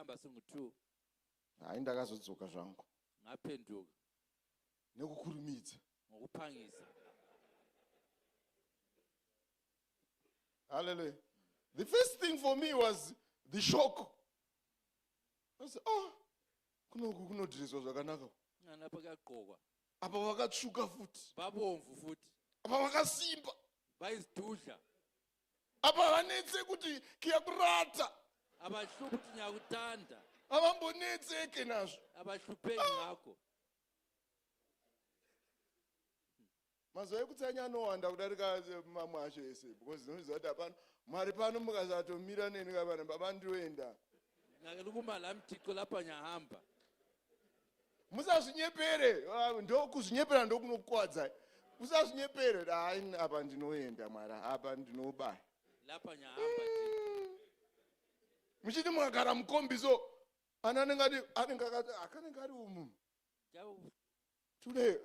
sahamba singu-2 hayi ndakazodzoka zvangu ngaphenduka nekukurumidza. ngokuphangisa. Hallelujah. The first thing for me was the shock. I said, oh, kunodhirizwa zvakanaka. Nganapha kuyagqokwa. Apa vakatsvuka futi. Babomvu futhi. Apa vakasimba. Bayizidudla. Apa vanetse kuti kiyakurata. Abahluphi ukuthi ngiyakuthanda. Avambonetseke nazvo. Abahlupheki ngakho. Mazuva ekuti anyanowanda kudarika mamwe acho ese because ndinoziva kuti apano mari pano mukasatomira neni kapana baba ndioenda. Ngakelukuma la mthixo lapha nyahamba. Musazvinyepere, ndokuzvinyepera ndokunokuwadza. Musazvinyepere, hayi apa ndinoenda mara, apa ndinobaya. Lapha nyahamba thixo. Muchiti mukagara mukombiso, ana anenge ari umu. Today.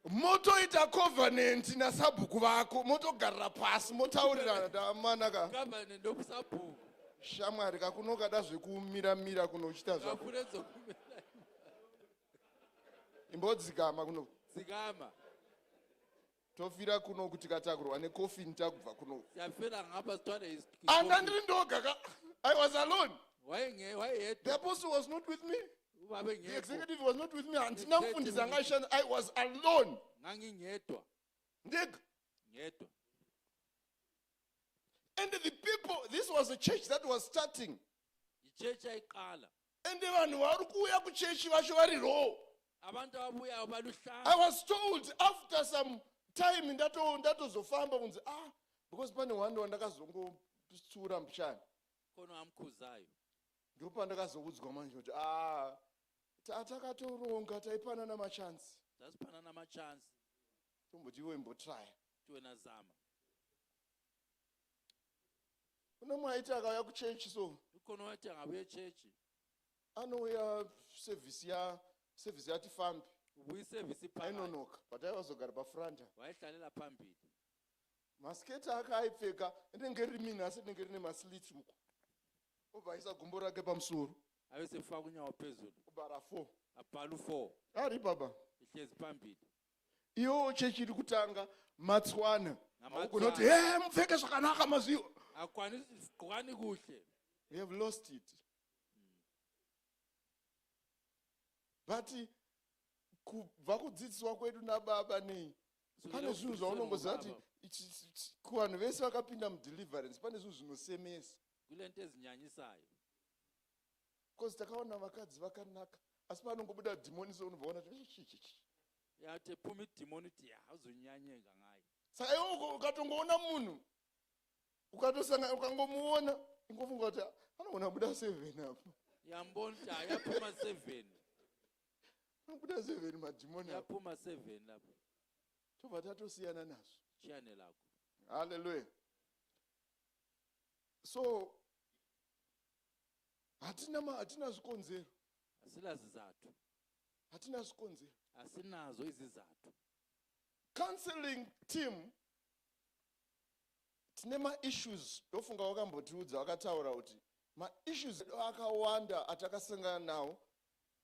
Motoita covenant nasabhuku vako, motogarira pasi, motaurirana manaka. Covenant ndokusabhuku. Shamwari kakunoka da zvekumira kunochita zvako. Imbodzikama kuno. Dzikama. Tofira kuno kuti katakurwa necoffin takubva kuno. Yafira ngapha sithwale is. Anga ndiri ndoga. I was alone. Why? The apostle was not with me. The The executive was not with me. I was alone. Ngangingedwa. Ndega. Ngedwa. And the people, this was a church that was starting. Ichurch ayiqala. And vanhu vari kuuya kuchechi vacho vari raw. Abantu ababuya baluhlanga. I was told after some time ndatozofamba kunzi because pane one wandakazongotsura mushana. Kono amkhuzayo. Ndopandakazoudzwa manje kuti takatoronga taipanana machansi. Tasipanana machansi. Tomboti iwe imbotry. Tiwena zama. Unomwe aiti akauya kuchechi so. Ukhona wathi angabuye chechi. Anouya service yati fambi. Ubuyi service phakathi. Ainonoka, but aivazogara pafranta. Wayehlalela phambili. Masketi ake aipfeka rinenge riri mini asi rinenge rine maslits uku. Obvaisa gumbo rake pamusoro. Ayosefaka unyawo phezulu. Ubara 4. Abhala u4. Ari baba. Ihlezi phambili. Iyo chechi iri kutanga matswana. Kunoti mupfeke zvakanaka mazivo. Akwanisi gqokani kuhle. We have lost it. But kubva kudzidziswa kwedu nababa nei. Pane zvinhu zvaunongoziva kuti kuvanhu vese vakapinda mudeliverance pane zvinhu zvinosemesa. Kule nto ezinyanyisayo. Because takaona vakadzi vakanaka asi panongobuda dhimoni sounobva kuti Yate phuma idimoni uthi awuzonyanyeka ngayo. saka iwe ukatongoona munhu ukangomuona ingofunga kuti anoona buda 7 apo. Yambona ukuthi ayaphuma 7. Buda 7 madhimoni apo. Yaphuma 7 lapho. Tobva tatosiyana nazvo. Chiyane lakho. Hallelujah. So hatina zvikonzero. Asila zizathu. Hatina zvikonzero. Asinazo izizathu. Counseling team tine ma-issues ndofunga wakambotiudza wakataura kuti ma-issues akawanda atakasangana nawo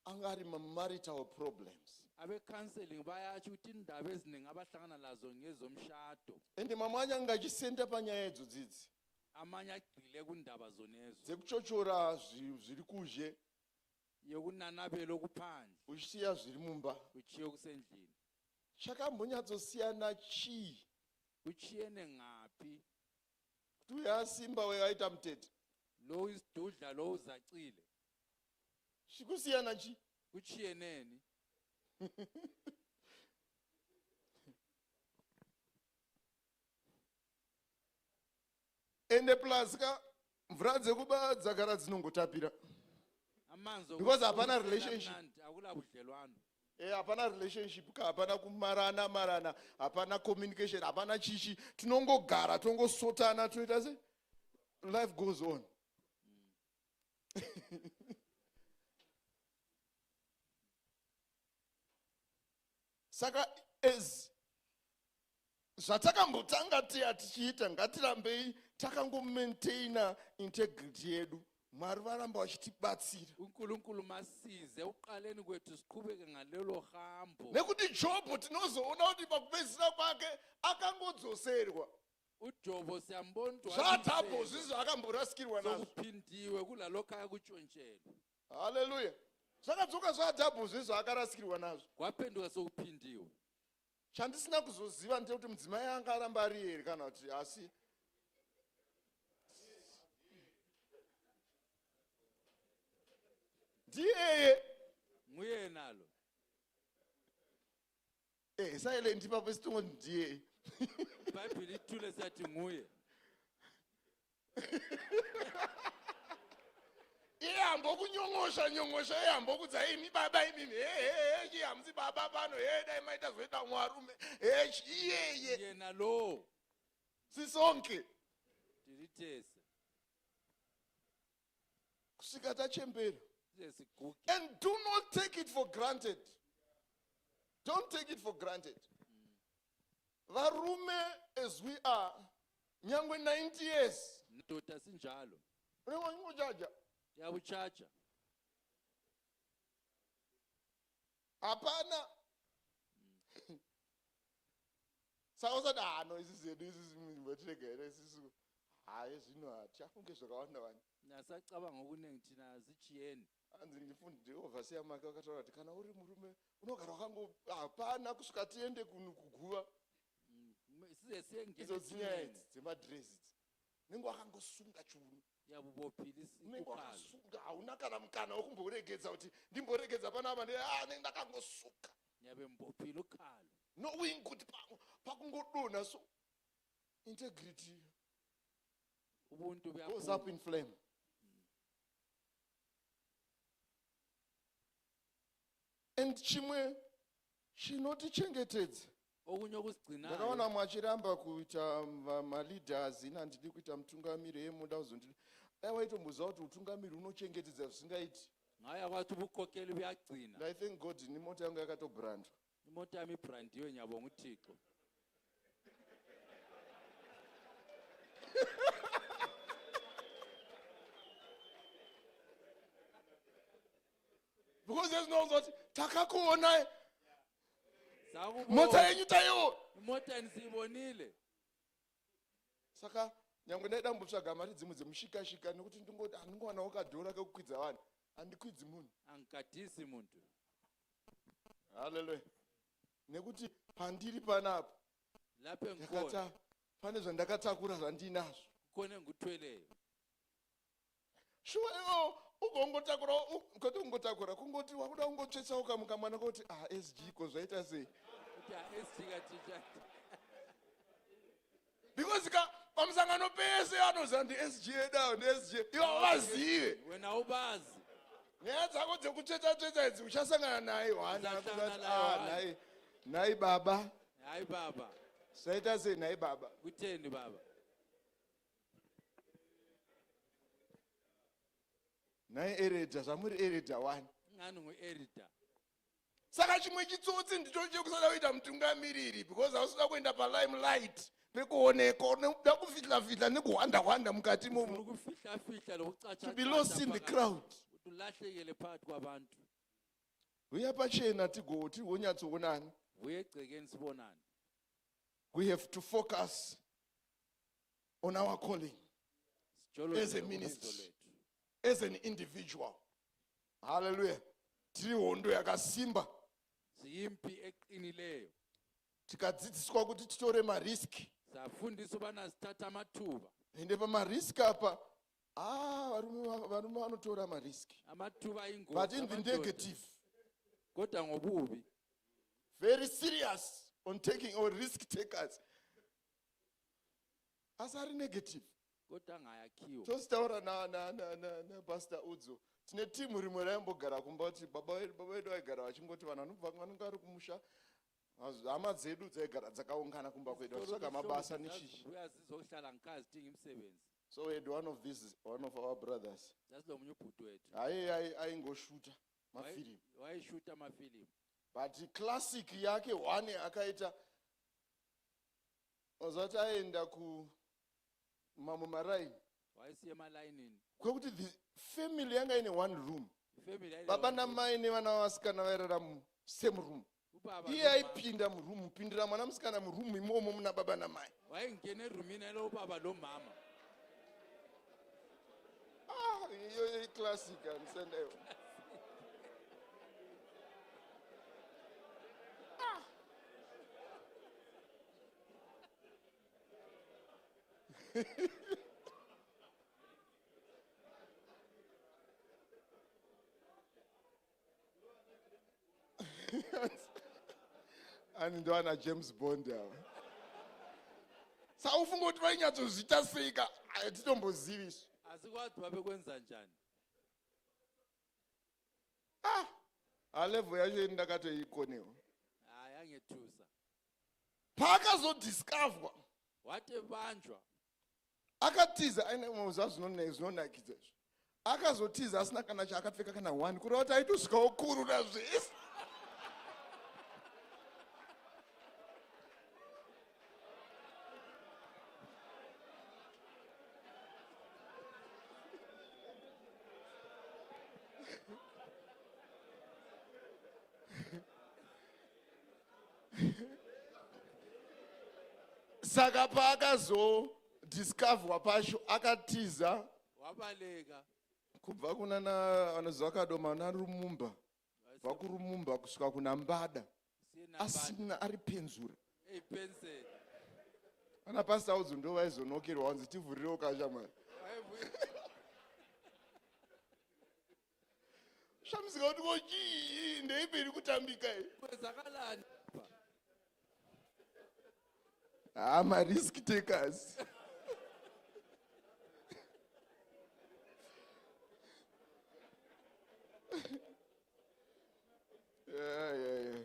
angari ma-marital problems. Abe counseling bayatsho ukuthi indaba eziningi abahlangana lazo ngezomshado. Ende mamwe anyanga achisenda panyaya edzo dzidzi. Amanye agxile kundaba zonezo. Dzekuchochora zviri kuzhe. Yokunanabela okuphandle. Uchisiya zviri mumba. Uchiye kusendlini. Chakambonyatsosiyana chii? Uchiyene ngaphi? Kuti uyasimba wewaita mutete. Lo isidudla lo uzacile. Chikusiyana chi? Uchiyeneni? Ende plus ka mvura dzekuba dzagara dzinongotapira. Because hapana relationship. Akula budlelwano. Hapana relationship ka hapana kumarana, hapana communication, hapana chichi. Tinongogara, tongosotana, toita se. Life goes on. saka as zvatakambotanga tichiita ngatirambei takangomaintaina integrity yedu. Mwari varamba vachitibatsira uNkulunkulu masize uqaleni kwethu siqhubeke ngalelo hambo. nekuti Jobho tinozoona kuti pakupedzisira kwake akangodzoserwa. uJobo siyambona Zvathabho zvizo akamborasikirwa nazvo. sokuphindiwe kulalokho ayakutshontshela. Haleluya. Zvakadzoka zvathabho zvizo akarasikirwa nazvo. Kwaphenduka sokuphindiwe. Chandisina kuzoziva ndechekuti mudzimai anga aramba ari here kana kuti asi ndiye Nguye nalo. silent ipapo sitongo ndiye. iBhayibheli ithule sathi nguye. Ihambo kunyongosha nyongosha ihambo kudza imi baba imi chihamsi baba pano dai maita zoita mwarume iyeye Yena lo sisonke tilithese. kusvika tachembera. Sesiguge. And do not take it for granted. Don't take it for granted. Varume as we are, nyangwe 90 years. Ndoda sinjalo. Unengojaja. Yabuchacha. Hapana. Saka no isizedu isizimubathegere isisu. Hayi zvino achafunge zvakawanda wani. Nasacabanga okuningi thina zichiyeni. Anzi ndifundi Jehovha make wakataura kuti kana uri murume unogara wakango hapana kusvika tiende kuguva. Size sengene. Idzo dzinyaya idzi dzemadresi idzi. Nengo wakangosunga chiuno. Yabubophilisi Nengo kuqala. wakasunga hauna kana mukana wokumboregedza kuti ndimboregedza panapa ndakangosuka. Nyabe mbophila ukhalo. Knowing kuti pakungodonha so integrity Ubuntu goes buyaphuma. up in flame. And chimwe chinotichengetedza. Okunye okusigcinayo. Ndakaona mwachiramba kuita ma-leaders ina ndidi kuita mutungamiri yemuda kuzondiri. Dai waitomboziva kuti utungamiri unochengetedza zvisingaiti. Ngaya kwathi ubukhokeli buyagcina. And I thank God nemota yangu yakatobrandwa. Imota yami ibrandiwe nyabonga uThixo. Because there's no that takakuona Sakubona. mota yenyu tayo. Imota nisibonile. Saka nyangwe ndaida mbotsvaga mari dzimwe dzemushikashika nekuti ndingoti handingowana wakadhora kekukwidza vanhu. Handikwidzi munhu. Angikadhisi muntu. Hallelujah. Nekuti pandiri panapa Lapho ngikona. ndakata pane zvandakatakura zvandinazvo. Khona ngikuthweleyo. Shuwa ugongotakura kuti ungotakura kungoti wakuda kungotsvetsauka mukamwana kuti SG ko zvaita sei. Uthi asika teacher. Because pamusangano pese anoziva ndi SG edawo ndi SG ivo vazive. Wena ubazi. Nyaya dzako dzekutsvetsa idzi uchasangana naye Uzahlangana naye baba. Hayi baba. Zvaita sei naye baba. Kutheni baba? Naye eredha zvamuri eredha 1. Ngani nguerida. Saka chimwe chitsotsi ndicho chekusada kuita mutungamiriri because hausuda kuenda palimelight pekuoneka unoda kufihla nekuhwanda mukati momo. Ukufihla lokucatsha. To be lost in the crowd. Ulahlekele phakathi kwabantu. Uya pachena tigoti wonyatsoonana. Uye egcekeni sibonane. We have to focus on our calling as a ministry, as an individual. Hallelujah. Tiri hondo yakasimba. Siyimpi eqinileyo. Tikadzidziswa kuti titore mariski. Safundiswa ubana sithatha amathuba. Ende pamariski apa varume vanotora mariski. Amathuba ayingozi. But in the negative, Kodwa ngobubi. very serious on taking or risk takers. Asari negative. Kodwa ngayakhiwa. Tositaura na Pastor Udzo. Tine timu rimwe raimbogara kumba kuti baba wedu vaigara vachingoti vanhu vanonga ari kumusha. Hama dzedu dzaigara dzakaungana kumba kwedu vachitsvaga mabasa neshishi. Uyazizohlala ngikazi tinga imisebenzi. So we had one of our brothers. That's lo munye ubhuti wethu. Aingoshuta mafilimu. Wayeshuta amafilimu. but classic yake one akaita ozati aenda kumamumaraini wayesiya emalayinini kwekuti the family yanga ine one room ifamily yayile baba one room. namai nevana vavasikana vairara same room Ubaba iye nomama. aipinda murumu pindira mwana musikana murumu imomo muna baba namai wayengena erumini ele ubaba lomama iyo iclassic andisendeyo ani ndoana James Bond ava saufunga kuti vainyatsozvita seika hatitomboziviso asi kwathi babekwenza njani halevo yacho ini ndakatoikonewa hayi angethusa paakazodiscoverwa wathi ebanjwa akatiza ainemoza zvinonakidza izvo akazotiza asina kana chaakapfeka kana one kureva kuti aitosvikawo kurura zvese saka paakazodiscoverwa pacho akatiza wabaleka kubva kunana vanoziva kadoma narumumba kubva kurumumba kusvika kuna mbada asina ari penzura eyipenseli ana pasaudzo ndo vaizonokerwa wanzi tivhurirewo kashamwari zvamisika kuti kochii ndeiperi kutambika i kwezakalani marisk takers yeah.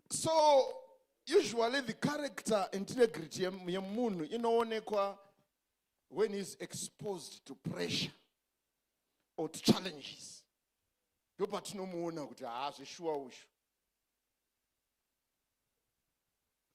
So usually the character integrity yemunhu inoonekwa when he's exposed to pressure or to challenges. Ndopatinomuona kuti zveshuwa ushu.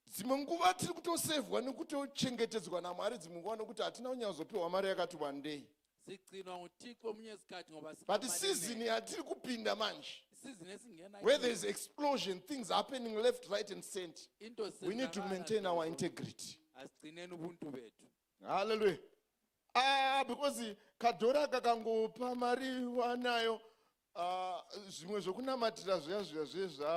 Dzimwe nguva tiri kutosevhwa nekutochengetedzwa naMwari, dzimwe nguva nokuti hatina kunyazopiwa mari yakati one day. sigcinwa nguThixo omunye isikhathi ngoba But the season yatiri kupinda manje, isizini esingena where there's explosion, things happening left, right and center, into we need to maintain our integrity. asigcineni ubuntu bethu Hallelujah. Because kadhora kakangopa mari wanayo, zvimwe zvokunamatira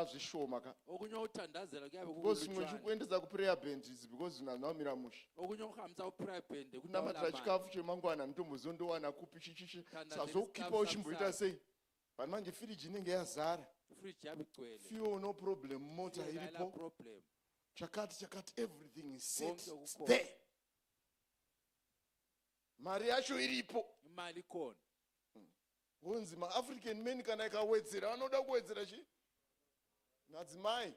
zvishoma ka. okunye uthandazela kuyabe Because zvimwe kukulutshwane zvikuendesa kuprayer band is because zvinazvamira musha. okunye ukuhambisa uprivate Kunamatira chikafu chemangwana nditombozowana kupi chichichi. Sazokukipa uchimboita sei? Vanhu manje firiji inenge yazara. fridge yabe igcwele Fuel no problem, mota ayila iripo. problem Chakati everything is set. Konke It's kukhona. there. Mari yacho iripo. imali ikhona Wonzi ma-African men kana ikawedzera vanoda kuwedzera chi madzimai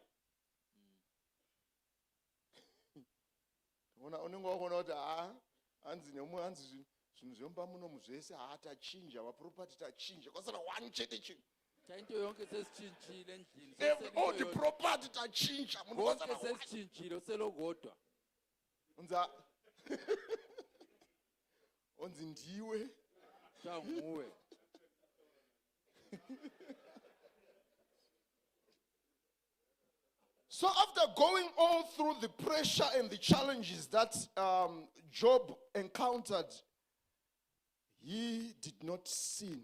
unenge wakuona kuti hanzi nemwe hanzi zvinhu zvemba munomu zvese tachinja maproperty tachinja kwasara one chete chinhu chainto yonke sesichinjile endlini all the property tachinja munhu konke kwasara one. sesichinjile uselokodwa Unza onzi ndiwe changuwe So after going all through the pressure and the challenges that Job encountered, he did not sin.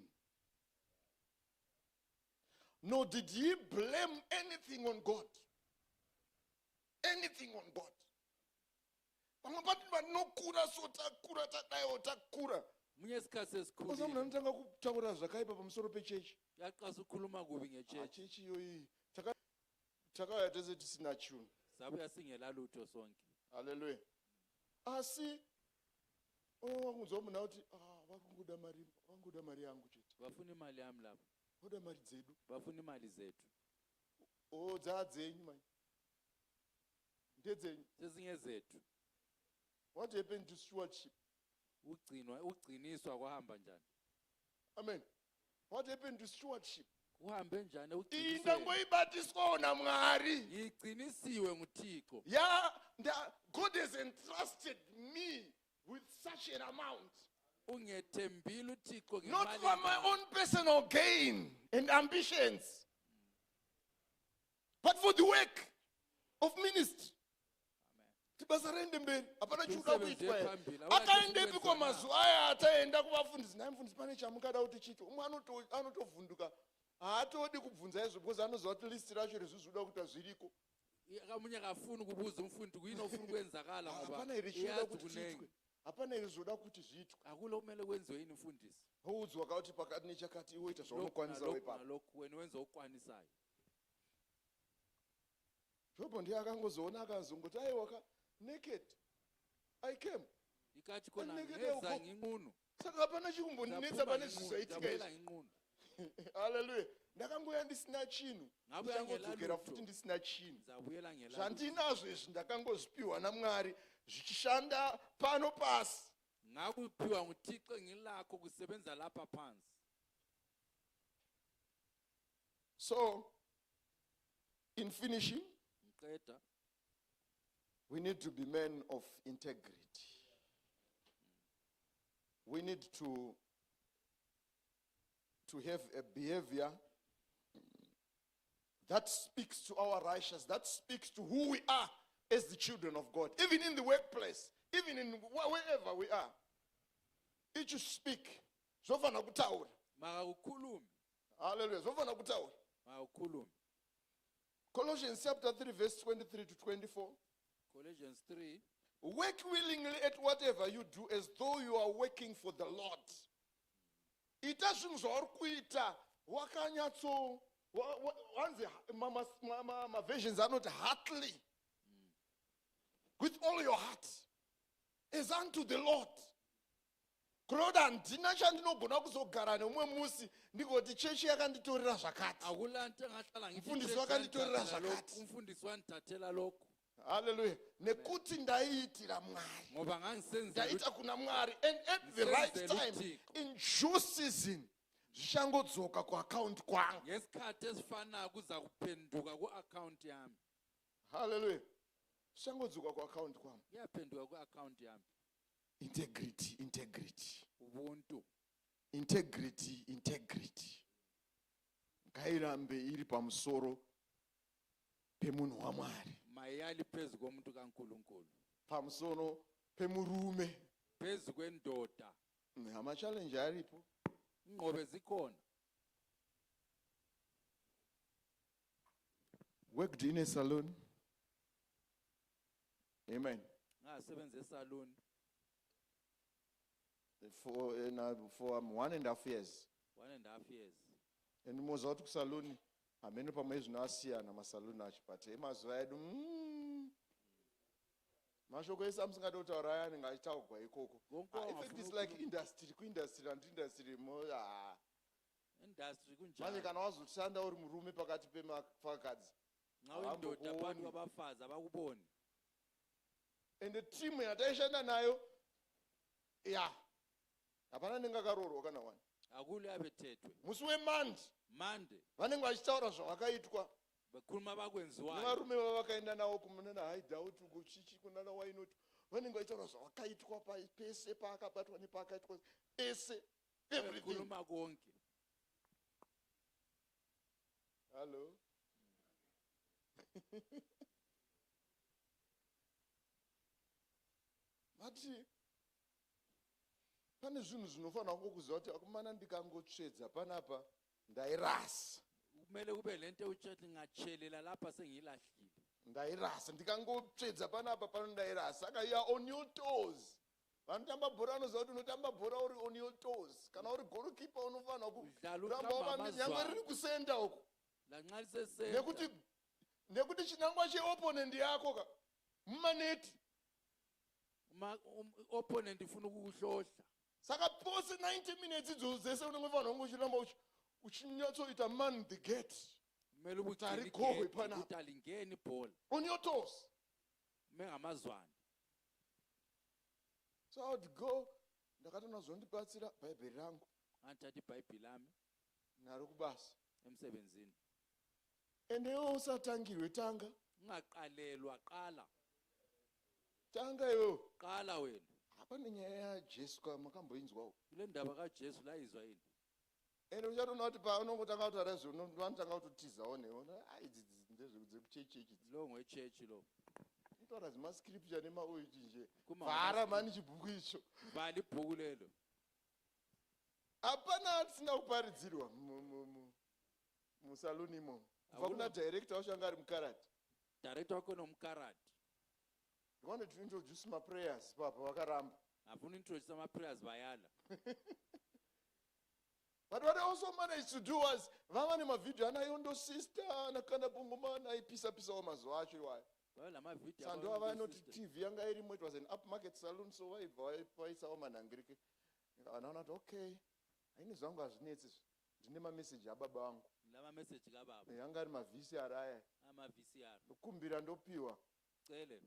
Nor did he blame anything on God. Anything on God. munye isikhathi Munhu sesikhulile anotanga kutaura zvakaipa pamusoro pechechi. yaqasa ukukhuluma kubi ngechechi Chechi iyoyi takauya tese tisina chinhu. sabuya singela lutho sonke Hallelujah. Asi wangunzwa munhu kuti vangoda mari yangu chete. bafuna imali yami lapho Voda mari dzedu. bafuna imali zethu Dzadzenyu manje. Ndedzenyu. sezinye zethu What happened to stewardship? Ugciniswa kwahamba njani? Amen. What happened to stewardship? Kuhambe njani Into ugcinisweni? ngoyibatiswa na Mwari. Ngigcinisiwe nguThixo. Yeah, God has entrusted me with such an amount. Ungethembile uThixo Not ngemali for my engaka. own personal gain and ambitions, but for the work of ministry. Tibasarende mbele apana chuka kuitwa akaende piko mazuva aya ataenda kuvafundisi naye mufundisi pane chamukada kuti chito umwe anotovhunduka haatodi kubvunza izvo because anoziva kuti listi racho rezvizvoda kuita zviriko Akamunye akafuna ukubuza umfundi kuyini ofuna ukwenzakala ngoba hapana iri chinoda iyazi kuti kunengi. chitwe hapana iri zvoda kuti zvitwe Akula kumele kwenziwe yini mfundisi? oudzwa kauti pakati nechakati iwe ita zvaunokwanisa wepapo Lokhu wena wenza okukwanisayo. Jobho ndiye akangozoona akazongoti aiwaka naked I came Ikathi khona Anekede ngeza ukho- nginqunu. saka hapana chikumbondinetsa pane zvisaitika Ndabuyela izvi nginqunu. haleluya ndakangoya ndisina chinhu Ngabuya ndichangodzokera ngelutho. futi ndisina chinhu Zabuyela ngela. zvandinazvo izvi ndakangozvipiwa naMwari zvichishanda pano pasi Ngakuphiwa nguThixo ngilakho kusebenza lapha phansi. so in finishing Ngiqeda. we need to be men of integrity. We need to have a behavior that speaks to our righteousness, that speaks to who we are as the children of God, even in the workplace, even in wherever we are. It should speak. Zofana kutaura. Makakukhulumi. Hallelujah. Zofana kutaura. Makakukhulumi. Colossians chapter 3 verse 23 to 24. Colossians 3. Work willingly at whatever you do as though you are working for the Lord. Ita zvinhu zvauri kuita wakanyatso wanzi maversions anoti heartily, with all your heart, as unto the Lord. Kuroti handina chandinogona kuzogara neumwe musi ndikoti chechi yakanditorera zvakati, Akula nto engahlala ngithi Umfundisi church wakanditorera yandithathela lokhu, zvakati. umfundisi wandithathela lokhu. haleluya, nekuti ndaiitira Mwari, Ngoba ngangisenzela ndaita kuna Mwari, and at the right Msenzele time, uThixo. in due season, zvichangodzoka kuaccount kwangu. ngesikhathi esifanayo kuza kuphenduka ku-account yami. Hallelujah. Zvichangodzoka kuaccount kwangu. Kuyaphenduka ku-account yami. Integrity, integrity, Ubuntu. integrity, integrity. Ngairambe iri pamusoro pemunhu waMwari, Mayali phezu komuntu kaNkulunkulu. pamusoro pemurume. Phezu kwendoda. Amachallenge aripo. Ingqobe zikhona. Worked in a salon. Amen. Ngasebenza esalon For 1.5 years. 1.5 years. And mozwa kuti kusaloni amene pamwe zvinosiyana masaloni acho, but emazuva edu mashoko ese amusingade kutaura aya anenge achitaurwa ikoko. If it is like industry, kuindustry and industry Industry manje kunjalo. kana wazoshanda uri murume pakati pemafakadzi Ngawe indoda abantu abafazi abakuboni. and the team yataishanda nayo hapana nenga akarorwa kana wani. Akule abethethwe. Musi weMonday Monday vanenge vachitaura zvavakaitwa bekhuluma bakwenziwayo. nevarume vavakaenda navo kumunana Hideout kuchichi kunana Wainoti, vanenge vachitaura zvavakaitwa pese paakabatwa nepaakaitwa pese, everything. Bekhuluma konke. Hello. Vati pane zvinhu zvinofanira kukuziva kuti akumana ndikangotsvedza panapa ndairasa. Kumele kube lento uchathi ngatshelela lapha sengilahlile. Ndairasa ndikangotsvedza panapa pano ndairasa. Saka you are on your toes. Vanotamba bhora vanoziva kuti unotamba bhora uri on your toes. Kana uri goalkeeper unofanira kuramba nyangwe riri kusenda uko. Lanxa lisesenta. Nekuti chinangwa cheopponent yako ka mumaneti. Opponent ifuna ukukuhlohla. Saka pose 90 minutes idzo dzese unongofanira kungochiramba uchinyatsoita man the gate. Kumele ukuthi Tarikhowe panapa. ukuthi alingeni ibhola. On your toes. Mengamazwana. So I would go, ndakatona zondibatsira bhaibheri rangu andithatha ibhayibhili lami naro kubasa. emsebenzini. And iwe usatangirwe tanga. Ungaqalelwa, qala. Tanga iwe. Qala wena. Hapana nyaya yaJesu makamboinzwawo. Kule ndaba kaJesu layizwa yini? And uchatona kuti paunongotanga kutaura zvono vanotanga kutotizawo neona. Ai idzi ndezvekuchechi. Lo ngwechechi lo. Unotaura zimascripture nemaoiti nje. Kuma Vhara mani chibhuku icho. Bali ibhuku lelo. Hapana atisina kuparidzirwa musaluni imo. Kubva kuna director washanga ari mukarati. Director wako nomukarati. I wanted to introduce my prayers papa vakaramba. Afuna introduce my prayers bayala. But what I also managed to do was vava nemavideo anayondo sister nakanda pungumana aipisa wamazuva acho iwayo. Sando vavanoti TV yanga irimo, it was an upmarket salon, so vaibva vaisawo manhangirike. Anaona kuti okay, haini zvangu hazvinetsi, ndine mameseji ababa vangu. Lama message kababa. Yanga ari mavhisi araya. VCR. Ndokumbira ndopiwa. Cele.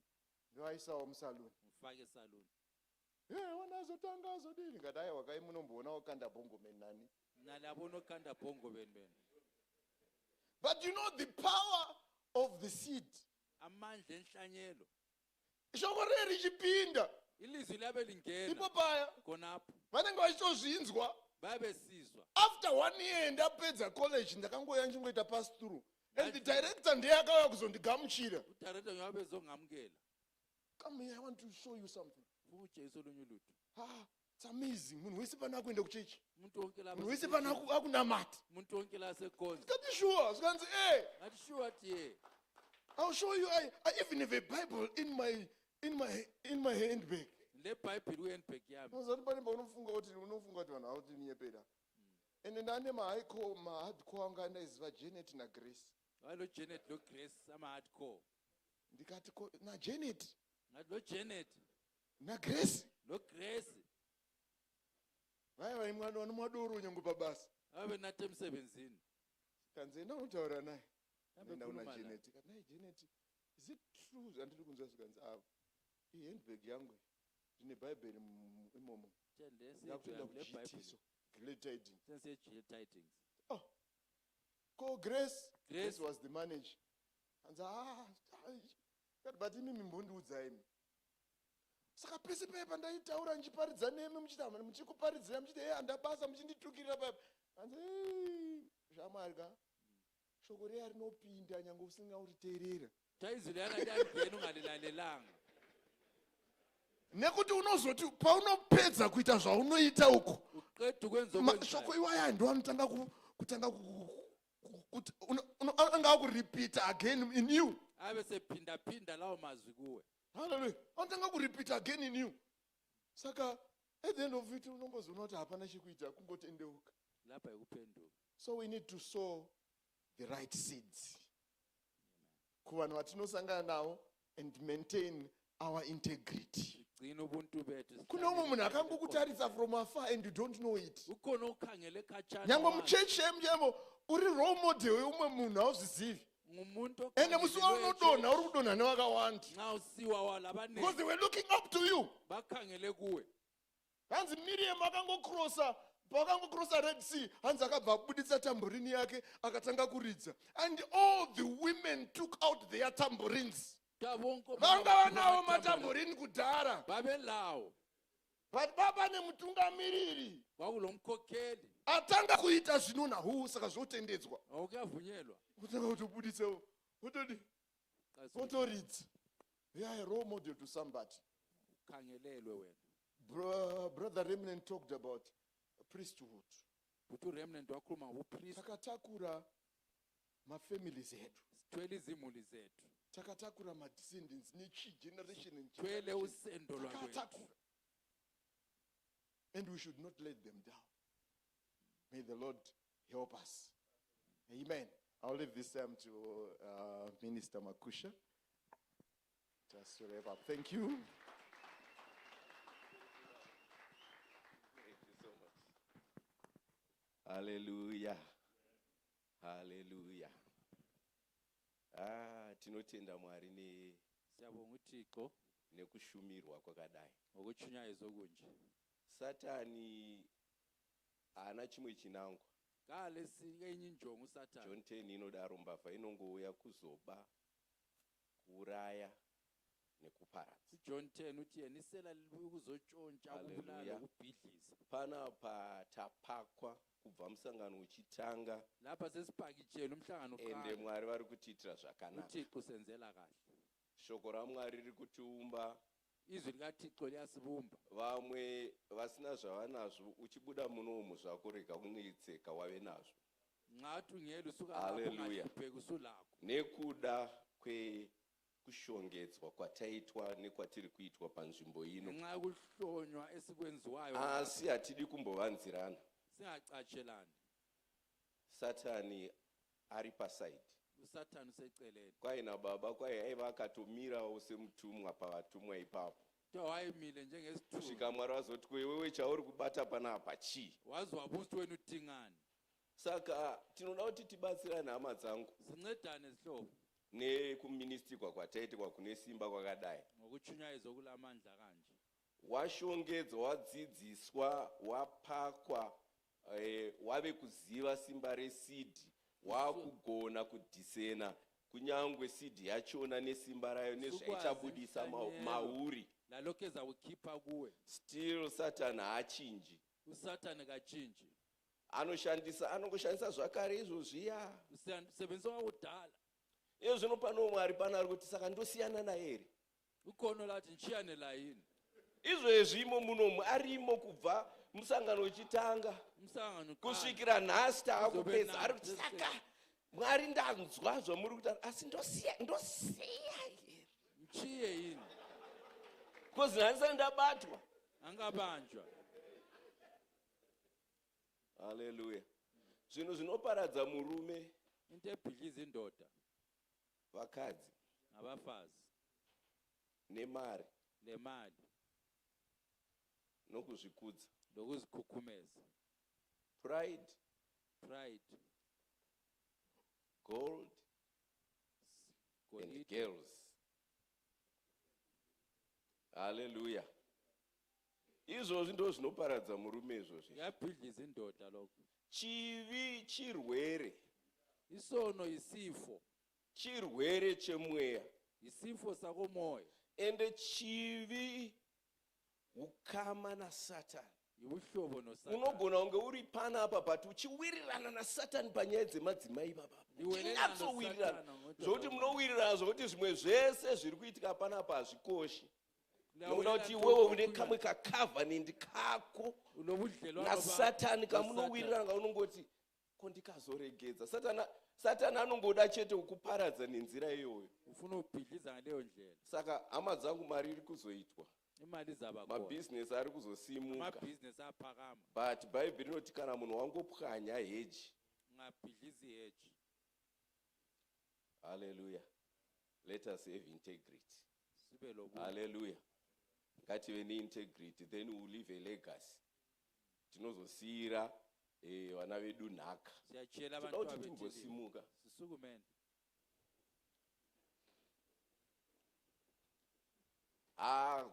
Ndoaisawo musaluni. Mfake saluni. Wanazotanga azodini ngati aya wakai munomboona wakanda bongo menani. Nalabona kanda bongo ben. But you know the power of the seed. Amandla enhlanyelo. Ishoko reri chipinda. Ilizwi labe lingena. Ipopaya. Konapho. Vanenge vachitozvinzwa. Babesizwa. After 1 year ndapedza college ndakangoya ndichingoita pass through. And the director ndiye akauya kuzondigamuchira. Director ngabe zongamukela. Come here, I want to show you something. Ujesu lonyuluthi. It's amazing. Munhu wese pana kuenda kuchechi. Umuntu wonke lapha. Munhu wese pana akunamata. Umuntu wonke la sekonza. Ati sure, sikanzi Ati sure tie. I'll show you. I even have a Bible in my handbag. Le Bible uhandbag yami. Uzoti pane paunofunga kuti vanhu auti nyepera. And ndane hardcore anga ndaiziva Janet na Grace. Lo Janet lo Grace ama hardcore. Ndikati na Janet. Lo Janet na Grace. Lo Grace. Vai mwana wanu mwadoro nyangu pabasa. Ave nate emsebenzini. Kanze ndautaura naye. Nenda una Janet. Naye Janet, is it true andiri kunzwa sikanzi handbag yangu ndine Bible imomo. Ndakutenda le Bible. Great tidings. Sense tidings. Oh. Ko Grace. Grace was the manager. And but mimi mbundiudzai. Saka pese pepa ndaitaura nchiparidza nemi muchitama muchikuparidzira muchiti handabasa muchinditukirira pepa. Anzi zvamarya. Shoko reya rinopinda nyange usingauriteerera. Taizwi yakandangena ungalilalelanga. Nekuti unozoti paunopedza kuita zvaunoita uko. Uqeda kwenza shoko iwaya ndo anotanga kutanga anga kurepeat again in you. Abe sephinda lawo mazwi kuwe. Hallelujah. Anotanga kurepeat again in you. Saka at the end of it unongozona kuti hapana chikuita kungotendeuka. Lapha ikuphenduka. So we need to sow the right seeds. Kuvanhu vatinosangana navo and maintain our integrity. Kune umwe munhu akangokutaridza from afar and you don't know it. Nyangwe muchechi yemujemo uri role model weumwe munhu hauzvizivi. Ende musi waunodonha uri kudonha nevakawanda. Because they were looking up to you. Hanzi Miriam akangokrosa pakangokrosa Red Sea, hanzi akabva abuditsa tamborini yake akatanga kuridza. And all the women took out their tambourines. Vanga vanawo matamborini kudhara. But baba nemutungamiriri atanga kuita zvinonha huu saka zvotendedzwa. Kutanga kutobuditsawo wotodi wotoridza. They are a role model to somebody. Brother Remnant talked about priesthood. Takatakura mafamilies edu. Takatakura madescendants nechi generation. And we should not let them down. May the Lord help us. Amen. I'll leave this time to Minister Makusha. Just to wrap up. Thank you. Hallelujah. Hallelujah. Tinotenda Mwari ne siyabonga uThixo nekushumirwa kwakadai. ngokuchunyayezwa okunje. Satani haana chimwe chinangwa. Ngale enye injongo uSathane. John 10 inodaro mbavha inongouya kuzoba, kuuraya nekuparadza. John 10 uthi yena isela ukuzotshontsha, ukubulala, Hallelujah. ukubhidliza. Panapa tapakwa kubva musangano uchitanga, Lapha sesipakitshela umhlangano ende uqala. Mwari vari kutiitira zvakanaka. uThixo senzela kahle. Shoko raMwari riri kutiumba. Izwi likaThixo liyasibumba. Vamwe vasina zvavanazvo, uchibuda munomu zvako rega kunetseka wave nazvo. Ngathi ungela usuka Hallelujah. ngahlupheka usulakho. Nekuda kwekushongedzwa kwataitwa nekwatiri kuitwa panzvimbo ino. Ngenxa yokuhlonywa esikwenziwayo. Asi hatidi kumbovanzirana. Singacatshelani. Satani ari pasaidi. uSathane useceleni. Kwai nababa kwai aiva akatomirawo semutumwa pavatumwa ipapo. Wayemile njengesithunywa. Kusvika Mwari wazoti wewe chauri kubata panapa chii? Wazi wabusa wena uthingani. Saka tinoda kuti tibatsirane hama dzangu Sincedane zihlobo nekuministikwa kwataitwa kune simba kwakadai. ngokuchunyayezwa kulamandla kanje. Washongedzwa, wadzidziswa, wapakwa, wave kuziva simba residi, wakugona kudhisena kunyangwe sidi yachona nesimba rayo nezvaichabudisa mauri. Lalokho ezakukhipha kuwe. Still Satan haachinji. uSathane kachinji. Anongoshandisa zvakare izvozviya. Usebenzisa wakudala. Zvino pano Mwari pano ari kuti saka ndosiyana naye here. Ukhono lathi nchiyane la yini. Izvezvi imo munomu arimo kubva musangano uchitanga Umhlangano kusvikira nhasi taakupedza. Ari kuti saka Mwari ndanzwa zvamuri kutaura asi ndosiya here. mchiye yini. Because nhasi ndabatwa. Angabanjwa. Hallelujah. Zvinhu zvinoparadza murume, Into ebhidliza indoda vakadzi nabafazi nemari nemali nokuzvikudza. lokuzikhukhumeza. Pride, Pride. gold and Golide. girls. Hallelujah. Izvozvi ndo zvinoparadza murume izvozvi. Yabhidliza indoda lokho. Chivi chirwere. Isono isifo. Chirwere chemweya. Isifo sakomoya. Ende chivi ukama naSatani. Ibuhlobo noSathane. Unogona kunge uri panapa but uchiwirirana naSatani panyaya dzemadzimai baba. Chinatsowirirana. Zvokuti munowirirana zvokuti zvimwe zvese zviri kuitika panapa hazvikoshi. Nokuda kuti iwewe une kamwe kacovenant kako naSatani kamunowirirana kaunongoti kondikazoregedza. Satani anongoda chete kukuparadza nenzira iyoyo. Ufuna ubhidliza ngaleyo ndlela. Saka hama dzangu mari iri kuzoitwa. Imali zaba khona. Mabhizinesi ari kuzosimuka. Amabhizinesi aphakama. But Bible inoti kana munhu wangopwanya heji. Ngabhidliza iheji. Hallelujah. Let us have integrity. Sibe lobu. Hallelujah. Ngative neintegrity, then we will leave a legacy. Tinozosiyira vana vedu nhaka. Siyachela Toda abantu kuti timbosimuka. Sisukumene.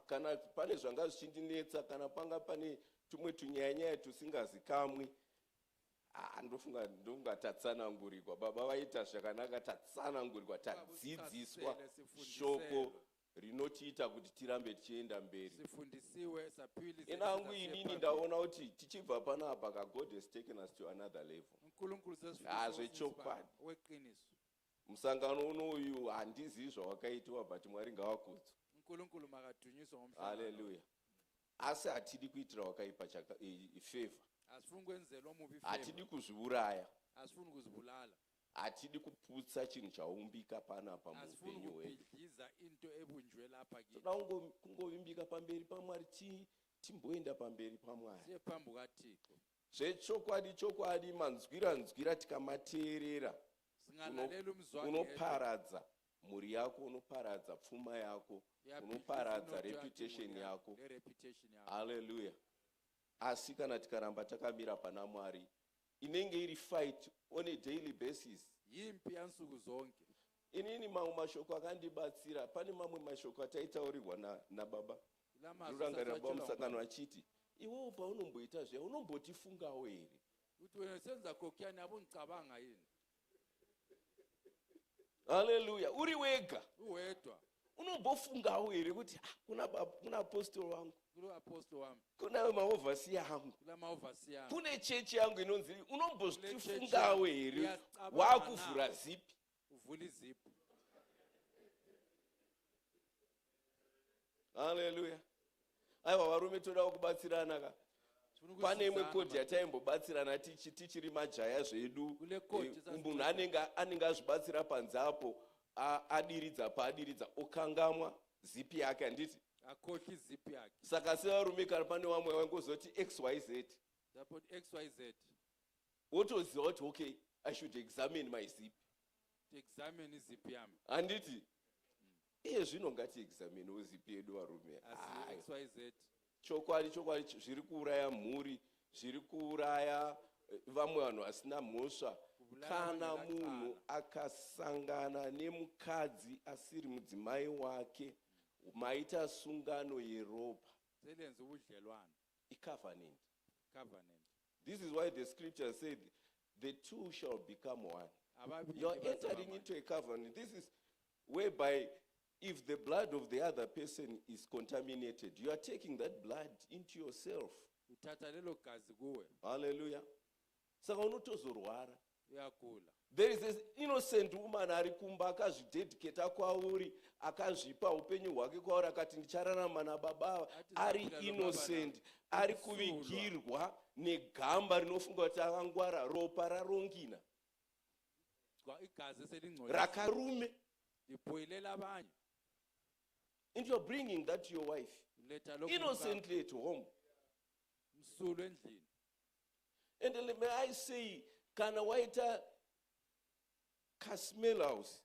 Kana pane zvanga zvichindinetsa, kana panga pane tumwe tunyaya tusingazikamwi, ndofunga tatsanangurikwa. Baba vaita zvakanaka, tatsanangurikwa, tadzidziswa shoko rinotiita kuti tirambe tichienda mberi. Sifundisiwe sapili. Inangu inini ndaona kuti tichibva panapa God has taken us to another level. uNkulunkulu sesifundisa. Zvechokwadi. Weqiniso. Musangano unoyu handizivi zvawakaitwa but Mwari ngavakudzwe. uNkulunkulu makadunyiswe ngomhlangano. Hallelujah. Asi hatidi kuitira wakaipa favor. Asifuni kwenzela omubi favor. Hatidi kuzviuraya. Asifuni kuzibulala. Hatidi kuputsa chinhu chaumbika panapa Asifuni muupenyu hwedu. kubhidliza into ebunjwe lapha kini. Toda kungovimbika pamberi paMwari, timboenda pamberi paMwari. Siye phambi kukaThixo. Zvechokwadi manzwira tikamateerera Singalalela umzwangedwa. unoparadza mhuri yako, unoparadza pfuma yako, unoparadza reputation yako. Hallelujah. Asi kana tikaramba takamira pana Mwari, inenge iri fight on a daily basis. Yimpi yansuku zonke. inini mamwe mashoko akandibatsira. Pane mamwe mashoko ataitaurirwa nababa rurangarira pamusangano achiti, iwewo paunomboita zviya unombotifungawo here? Uthi wena senza kokuyani abungicabanga yini? Haleluya. Uri wega Uwedwa. unombofungawo here kuti kuna apostoli wangu, Kulo apostle wami. kuna maovhasiya angu, Kula maovhasiya. kune chechi yangu inonzi, unombotifungawo here wakuvhura zipi? Uvula izipho. Haleluya. Aiwa varume toda kubatsirana ka. Pane imwe kodhi yataimbobatsirana tichiri majaya zvedu. Munhu anenge azvibatsira panze apo adiridza paadiridza okangamwa zipi yake handiti. Akoki zipi yake. Saka sevarume kana pane vamwe vangozoti XYZ. Zapot XYZ. Wotoziva kuti okay, I should examine my zip. Examine zipi yami. Handiti. Iye zvino ngati examine zipi yedu varume. XYZ. Chokwadi zviri kuuraya mhuri, zviri kuuraya vamwe vanhu vasina mhosva. Kana munhu akasangana nemukadzi asiri mudzimai wake, maita sungano yeropa, Selenza ubudlelwano. icovenant. Covenant. This is why the scripture said the two shall become one. Ababili You are bazaba entering manye. into a covenant. This is whereby if the blood of the other person is contaminated, you are taking that blood into yourself. Uthatha lelo gazi kuwe. Hallelujah. Saka unotozorwara. Uyagula. There is an innocent woman ari kumba akazvidedicata kwauri, akazvipa upenyu hwake kwauri, akati ndichararama nababa, ari innocent, ari kuvigirwa negamba rinofunga kuti akangwara, ropa rarongina, Igazi selingcwele. rakarume. Lipoyilela abanye. And you're bringing that to your wife, Letha lokho innocently at home. msulu endlini. And may I say, kana waita Casmelaus,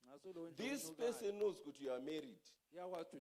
Ngaso lo this person knows that you are married. Yakwazi